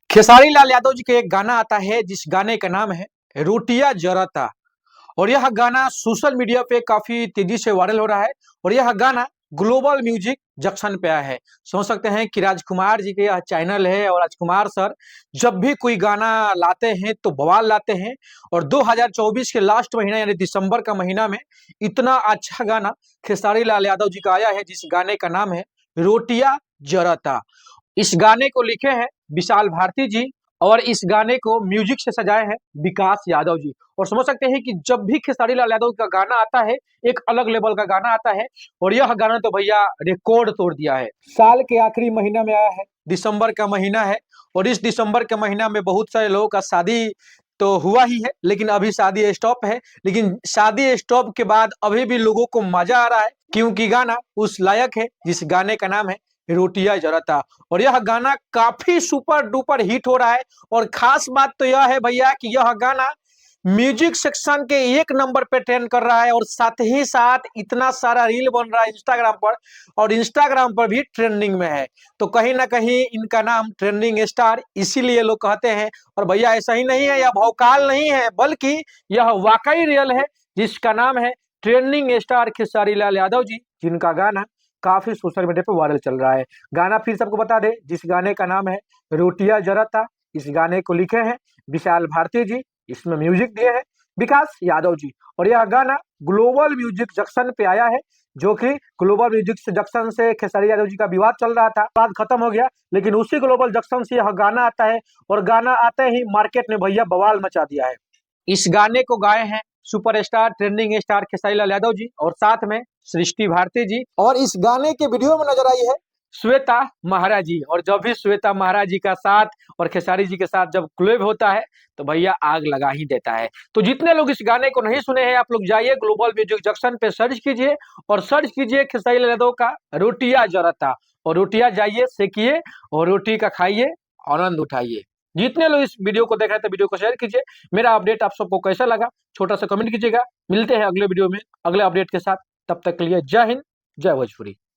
खेसारी लाल यादव जी का एक गाना आता है जिस गाने का नाम है रोटियां जराता। और यह गाना सोशल मीडिया पे काफी तेजी से वायरल हो रहा है। और यह गाना ग्लोबल म्यूजिक जंक्शन पे आया है। समझ सकते हैं कि राजकुमार जी के यह चैनल है और राजकुमार सर जब भी कोई गाना लाते हैं तो बवाल लाते हैं। और 2024 के लास्ट महीना यानी दिसंबर का महीना में इतना अच्छा गाना खेसारी लाल यादव जी का आया है जिस गाने का नाम है रोटियां जराता। इस गाने को लिखे हैं विशाल भारती जी और इस गाने को म्यूजिक से सजाए हैं विकास यादव जी। और समझ सकते हैं कि जब भी खेसारी लाल यादव का गाना आता है एक अलग लेवल का गाना आता है। और यह गाना तो भैया रिकॉर्ड तोड़ दिया है। साल के आखिरी महीना में आया है, दिसंबर का महीना है। और इस दिसंबर के महीना में बहुत सारे लोगों का शादी तो हुआ ही है, लेकिन अभी शादी स्टॉप है। लेकिन शादी स्टॉप के बाद अभी भी लोगों को मजा आ रहा है क्योंकि गाना उस लायक है जिस गाने का नाम है रोटियां जराता। और यह गाना काफी सुपर डुपर हिट हो रहा है। और खास बात तो यह है भैया कि यह गाना म्यूजिक सेक्शन के एक नंबर पे ट्रेंड कर रहा है। और साथ ही साथ इतना सारा रील बन रहा है इंस्टाग्राम पर, और इंस्टाग्राम पर भी ट्रेंडिंग में है। तो कहीं ना कहीं इनका नाम ट्रेंडिंग स्टार इसीलिए लोग कहते हैं। और भैया ऐसा ही नहीं है, यह भौकाल नहीं है, बल्कि यह वाकई रियल है जिसका नाम है ट्रेंडिंग स्टार खेसारी लाल यादव जी, जिनका गाना काफी सोशल मीडिया पे वायरल चल रहा है। गाना फिर सबको बता दे, जिस गाने का नाम है रोटियां जराता। इस गाने को लिखे हैं विशाल भारती जी, इसमें म्यूजिक दिए हैं विकास यादव जी। और यह गाना ग्लोबल म्यूजिक जंक्शन पे आया है, जो कि ग्लोबल म्यूजिक से जंक्शन से खेसारी यादव जी का विवाद चल रहा था, विवाद खत्म हो गया। लेकिन उसी ग्लोबल जंक्शन से यह गाना आता है और गाना आते ही मार्केट ने भैया बवाल मचा दिया है। इस गाने को गाए हैं superstar trending star Khesari Lal Yadav ji और साथ में सृष्टि भारती जी। और इस गाने के वीडियो में नजर आई है श्वेता महाराज जी। और जब भी श्वेता महाराज जी का साथ और खेसारी जी के साथ जब क्लेब होता है तो भैया आग लगा ही देता है। तो जितने लोग इस गाने को नहीं सुने हैं आप लोग जाइए ग्लोबल म्यूजिक जंक्शन पे सर्च कीजिए और सर्च कीजिए खेसारी लाल यादव का रोटियां जराता। और रोटियां जाइए सेकिए और रोटी का खाइए, आनंद उठाइए। जितने लोग इस वीडियो को देख रहे थे वीडियो को शेयर कीजिए। मेरा अपडेट आप सबको कैसा लगा छोटा सा कमेंट कीजिएगा। मिलते हैं अगले वीडियो में अगले अपडेट के साथ, तब तक के लिए जय हिंद जय भोजपुरी।